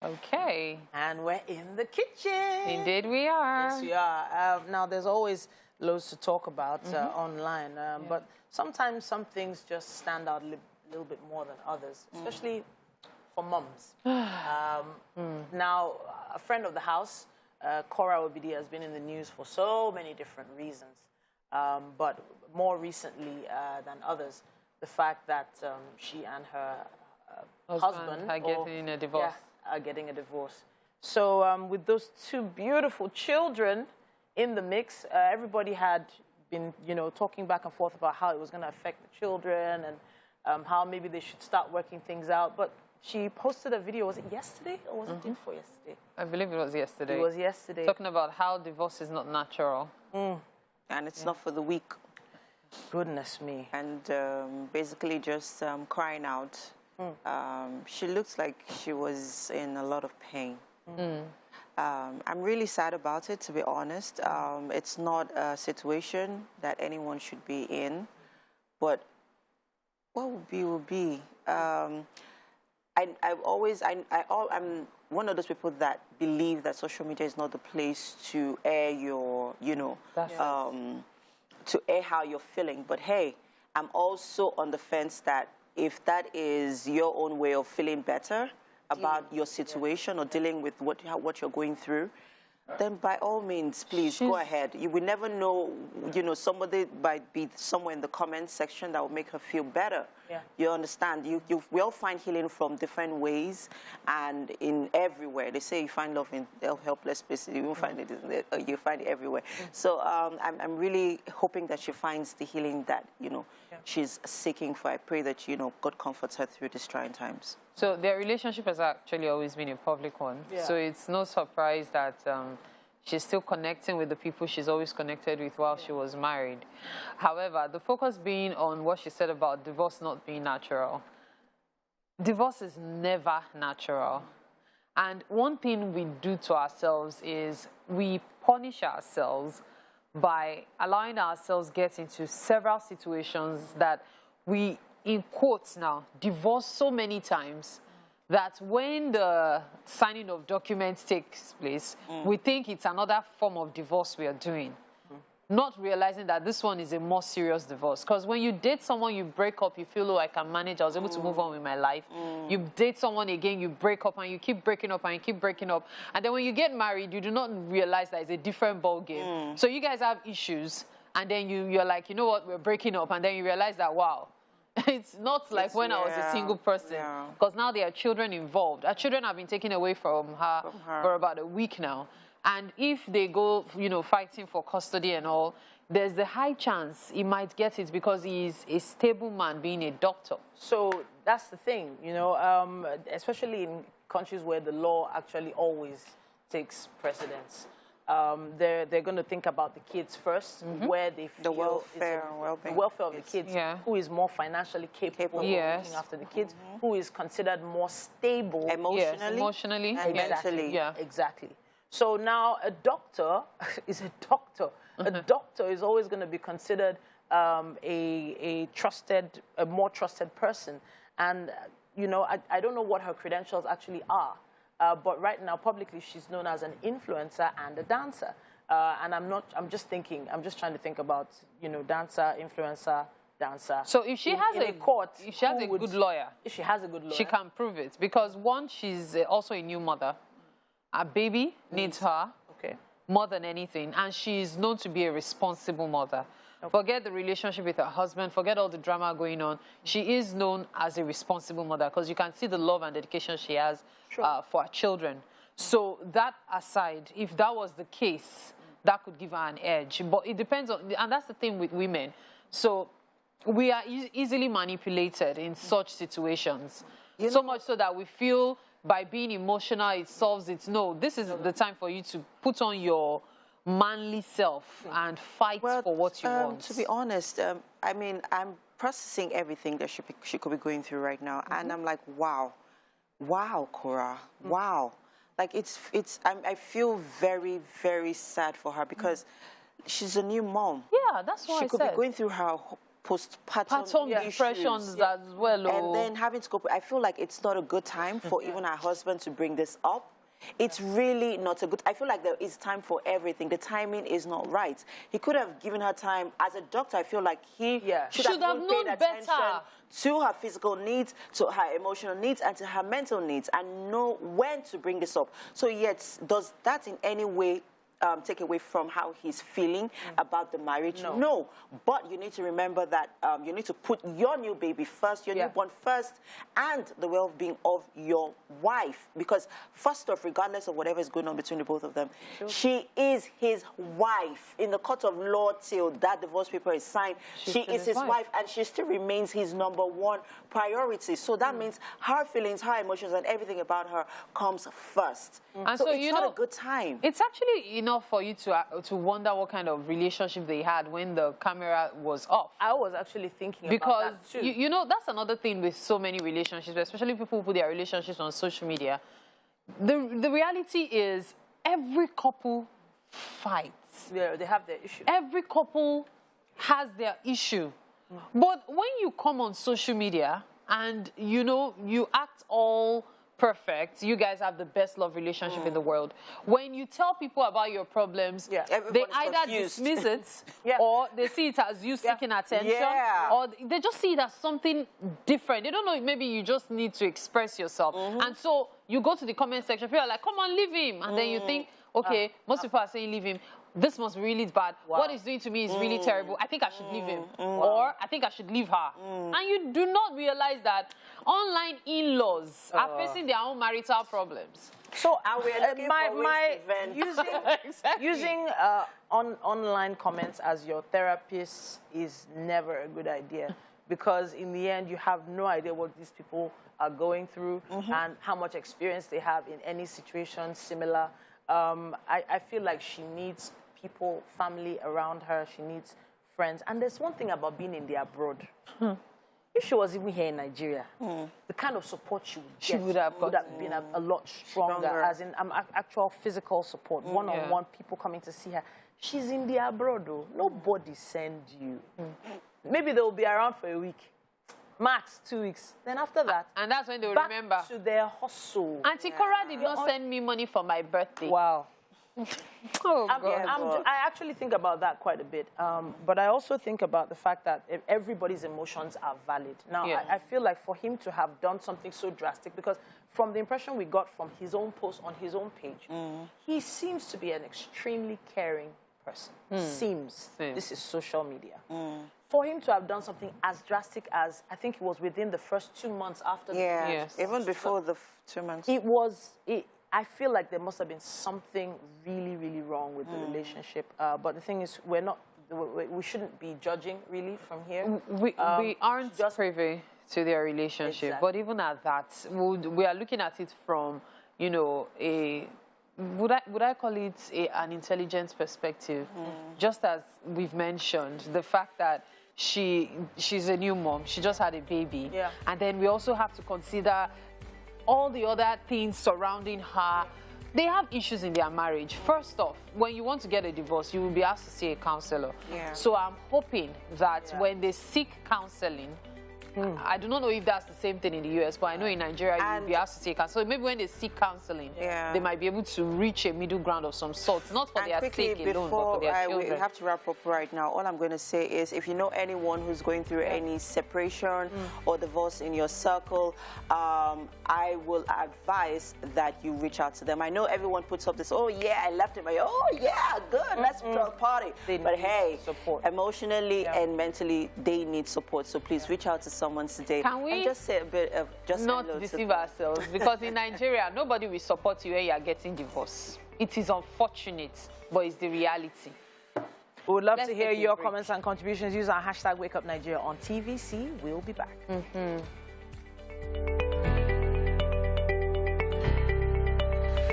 Okay. And we're in the kitchen. Indeed we are. Yes, we are. Now, there's always loads to talk about online, but sometimes some things just stand out a little bit more than others, especially for mums. Now, a friend of the house, Korra Obidi, has been in the news for so many different reasons, but more recently than others, the fact that she and her husband are getting a divorce. Are getting a divorce. So with those two beautiful children in the mix, everybody had been, talking back and forth about how it was going to affect the children and how maybe they should start working things out. But she posted a video, was it yesterday or was it day before yesterday? I believe it was yesterday. It was yesterday. Talking about how divorce is not natural. And it's not for the weak. Goodness me. And basically just crying out. She looks like she was in a lot of pain. I'm really sad about it, to be honest. It's not a situation that anyone should be in, but what will be, will be. I'm one of those people that believe that social media is not the place to air your, to air how you're feeling. But hey, I'm also on the fence that if that is your own way of feeling better about your situation or dealing with what you're going through, then by all means, please go ahead. You will never know, somebody might be somewhere in the comment section that will make her feel better. Yeah. You understand? We all find healing from different ways and in everywhere. They say you find love in helpless places. You won't find it, you find it everywhere. So I'm really hoping that she finds the healing that, she's seeking for. I pray that, God comforts her through these trying times. So their relationship has actually always been a public one. Yeah. So it's no surprise that she's still connecting with the people she's always connected with while she was married. However, the focus being on what she said about divorce not being natural. Divorce is never natural. And one thing we do to ourselves is we punish ourselves by allowing ourselves get into several situations that we, in quotes now, divorce so many times that when the signing of documents takes place, we think it's another form of divorce we are doing, not realizing that this one is a more serious divorce. Because when you date someone, you break up, you feel, oh, I can manage, I was able to move on with my life. You date someone again, you break up, and you keep breaking up, and you keep breaking up. And then when you get married, you do not realize that it's a different ball game. So you guys have issues, and then you're like, you know what, we're breaking up, and then you realize that, wow, it's not like when I was a single person, because now there are children involved. Our children have been taken away from her for about a week now. And if they go, fighting for custody and all, there's a high chance he might get it because he's a stable man being a doctor. So that's the thing, especially in countries where the law actually always takes precedence. They're going to think about the kids first, where they feel the welfare of the kids, who is more financially capable of looking after the kids, who is considered more stable emotionally and mentally. Exactly. So now a doctor is a doctor. A doctor is always going to be considered a more trusted person. And I don't know what her credentials actually are. But right now, publicly, she's known as an influencer and a dancer. And I'm just trying to think about, dancer, influencer, dancer. So if she has a court, if she has a good lawyer, she can prove it. Because one, she's also a new mother. A baby needs her more than anything. And she's known to be a responsible mother. Forget the relationship with her husband. Forget all the drama going on. She is known as a responsible mother because you can see the love and dedication she has for her children. So that aside, if that was the case, that could give her an edge. But it depends on, and that's the thing with women. So we are easily manipulated in such situations. So much so that we feel by being emotional, it solves it. No, this is the time for you to put on your manly self and fight for what you want. To be honest, I mean, I'm processing everything that she could be going through right now, and I'm like, wow, Korra, wow. Like I feel very, very sad for her because she's a new mom. Yeah, that's what she could be going through her postpartum depressions issues. as well. And then having to cope. I feel like it's not a good time for even her husband to bring this up. It's really not a good... I feel like there is time for everything. The timing is not right. He could have given her time. As a doctor, I feel like he should have known attention to her physical needs, to her emotional needs, and to her mental needs, and know when to bring this up. So, yet, does that in any way take away from how he's feeling about the marriage? No. But you need to remember that you need to put your new baby first, your newborn first, and the well-being of your wife. Because first off, regardless of whatever is going on between the both of them, she is his wife. In the court of law, till that divorce paper is signed, she is his wife, and she still remains his #1 priority. So that means her feelings, her emotions, and everything about her comes first. And so it's not a good time. It's actually enough for you to wonder what kind of relationship they had when the camera was off. I was actually thinking because about that too. You know, that's another thing with so many relationships, especially people who put their relationships on social media. The reality is every couple fights. Yeah, they have their issue. Every couple has their issue. But when you come on social media and, you know, you act all perfect, you guys have the best love relationship in the world. When you tell people about your problems, they either dismiss it or they see it as you seeking attention, or they just see it as something different. They don't know, maybe you just need to express yourself. And so you go to the comment section, people are like, come on, leave him. And then you think, okay, most people are saying leave him. This must be really bad. What he's doing to me is really terrible. I think I should leave him. Or I think I should leave her. And you do not realize that online in-laws are facing their own marital problems. So using online comments as your therapist is never a good idea, because in the end you have no idea what these people are going through and how much experience they have in any situation similar. I feel like she needs people, family around her. She needs friends. And there's one thing about being in the abroad. If she was even here in Nigeria, the kind of support she would get would have been a lot stronger, as in actual physical support, one-on-one people coming to see her. She's in the abroad, though. Nobody send you. Maybe they'll be around for a week. Max 2 weeks. Then after that, and that's when they'll back remember to their hustle. Auntie Korra did not send me money for my birthday. Wow. God. I actually think about that quite a bit. But I also think about the fact that everybody's emotions are valid. Now, I feel like for him to have done something so drastic, because from the impression we got from his own post on his own page, he seems to be an extremely caring person. Seems. This is social media. For him to have done something as drastic as, I think it was within the first 2 months after the even before the 2 months. I feel like there must have been something really, really wrong with the relationship. But the thing is, we shouldn't be judging really from here. We aren't just privy to their relationship. But even at that, we are looking at it from, you know, would I call it an intelligence perspective? Just as we've mentioned, the fact that she's a new mom, she just had a baby. And then we also have to consider all the other things surrounding her. They have issues in their marriage. First off, when you want to get a divorce, you will be asked to see a counselor. So I'm hoping that when they seek counseling, I do not know if that's the same thing in the US, but I know in Nigeria you will be asked to take counseling. So maybe when they seek counseling, they might be able to reach a middle ground of some sort, not for their sake alone, but for their children. We have to wrap up right now. All I'm going to say is, if you know anyone who's going through any separation or divorce in your circle, I will advise that you reach out to them. I know everyone puts up this, oh yeah, I left him. Oh yeah, good, let's throw a party. But hey, emotionally and mentally, they need support. So please reach out to someone today. Can we just say a bit of not deceive ourselves? Because in Nigeria, nobody will support you when you are getting divorced. It is unfortunate, but it's the reality. We would love to hear your comments and contributions. Use our hashtag WakeUpNigeria on TVC. We'll be back.